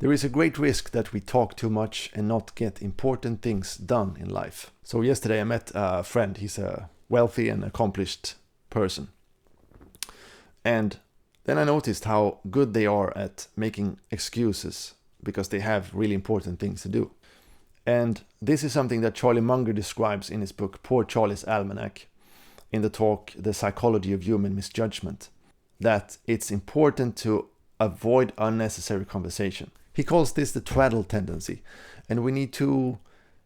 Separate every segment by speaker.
Speaker 1: There is a great risk that we talk too much and not get important things done in life. So yesterday I met a friend. He's a wealthy and accomplished person. And then I noticed how good they are at making excuses because they have really important things to do. And this is something that Charlie Munger describes in his book Poor Charlie's Almanac, in the talk The Psychology of Human Misjudgment, that it's important to avoid unnecessary conversation. He calls this the Twaddle tendency, and we need to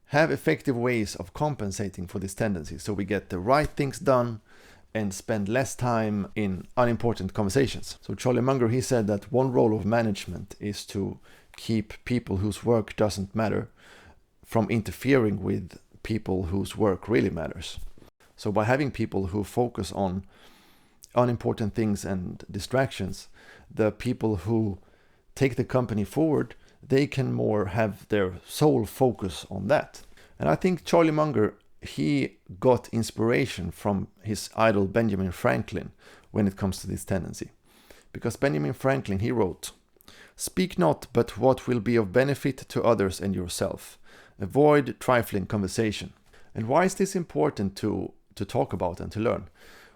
Speaker 1: have effective ways of compensating for this tendency so we get the right things done and spend less time in unimportant conversations. So Charlie Munger, he said that one role of management is to keep people whose work doesn't matter from interfering with people whose work really matters. So by having people who focus on unimportant things and distractions, the people who take the company forward, they can more have their sole focus on that. And I think Charlie Munger, he got inspiration from his idol Benjamin Franklin when it comes to this tendency. Because Benjamin Franklin, he wrote, "Speak not but what will be of benefit to others and yourself. Avoid trifling conversation." And why is this important to talk about and to learn?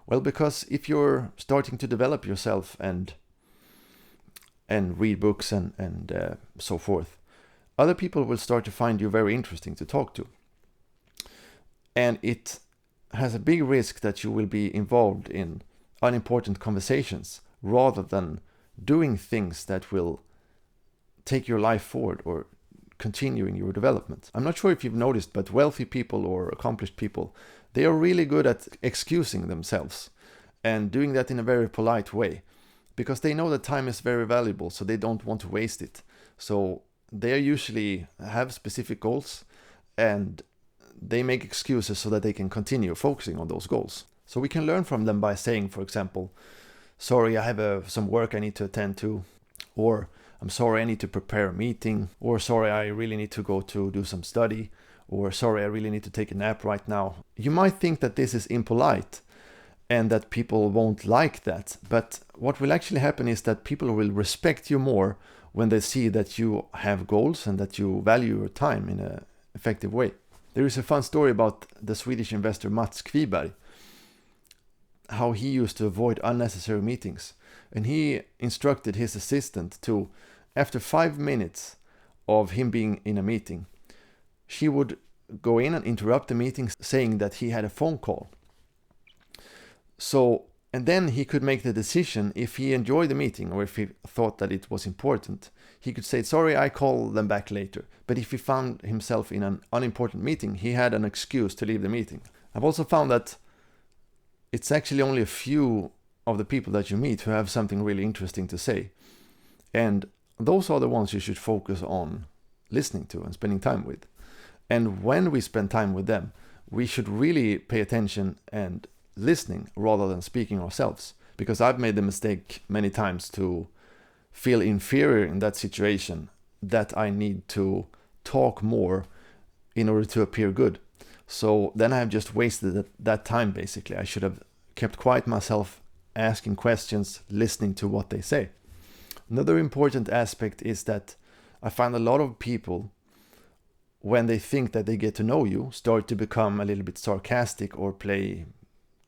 Speaker 1: Well, because if you're starting to develop yourself and read books and so forth, other people will start to find you very interesting to talk to. And it has a big risk that you will be involved in unimportant conversations rather than doing things that will take your life forward or continuing your development. I'm not sure if you've noticed, but wealthy people or accomplished people, they are really good at excusing themselves and doing that in a very polite way because they know that time is very valuable, so they don't want to waste it. So they usually have specific goals and they make excuses so that they can continue focusing on those goals. So we can learn from them by saying, for example, "Sorry, I have some work I need to attend to," or "I'm sorry, I need to prepare a meeting," or "Sorry, I really need to go to do some study," or "Sorry, I really need to take a nap right now." You might think that this is impolite and that people won't like that, but what will actually happen is that people will respect you more when they see that you have goals and that you value your time in an effective way. There is a fun story about the Swedish investor Mats Kviberg, how he used to avoid unnecessary meetings. And he instructed his assistant to, after 5 minutes of him being in a meeting, she would go in and interrupt the meeting saying that he had a phone call. So, and then he could make the decision if he enjoyed the meeting or if he thought that it was important. He could say, "Sorry, I call them back later." But if he found himself in an unimportant meeting, he had an excuse to leave the meeting. I've also found that it's actually only a few of the people that you meet who have something really interesting to say. And those are the ones you should focus on listening to and spending time with. And when we spend time with them, we should really pay attention and listening rather than speaking ourselves. Because I've made the mistake many times to feel inferior in that situation, that I need to talk more in order to appear good. So then I've just wasted that time basically. I should have kept quiet myself, asking questions, listening to what they say. Another important aspect is that I find a lot of people, when they think that they get to know you, start to become a little bit sarcastic or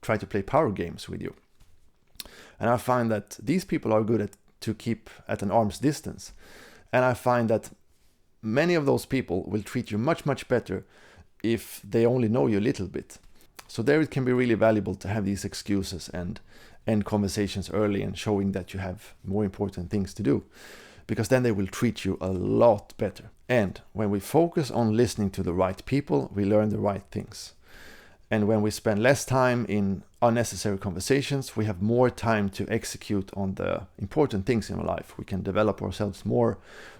Speaker 1: try to play power games with you. And I find that these people are good to keep at an arm's distance. And I find that many of those people will treat you much, much better if they only know you a little bit. So there it can be really valuable to have these excuses and end conversations early and showing that you have more important things to do, because then they will treat you a lot better. And when we focus on listening to the right people, we learn the right things. And when we spend less time in unnecessary conversations, we have more time to execute on the important things in our life. We can develop ourselves more,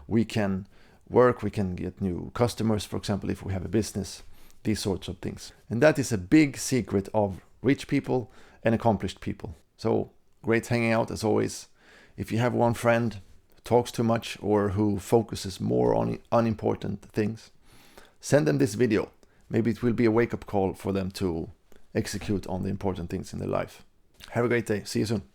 Speaker 1: we can work, we can get new customers, for example, if we have a business, these sorts of things. And that is a big secret of rich people and accomplished people. So great hanging out as always. If you have one friend who talks too much or who focuses more on unimportant things, send them this video. Maybe it will be a wake-up call for them to execute on the important things in their life. Have a great day. See you soon.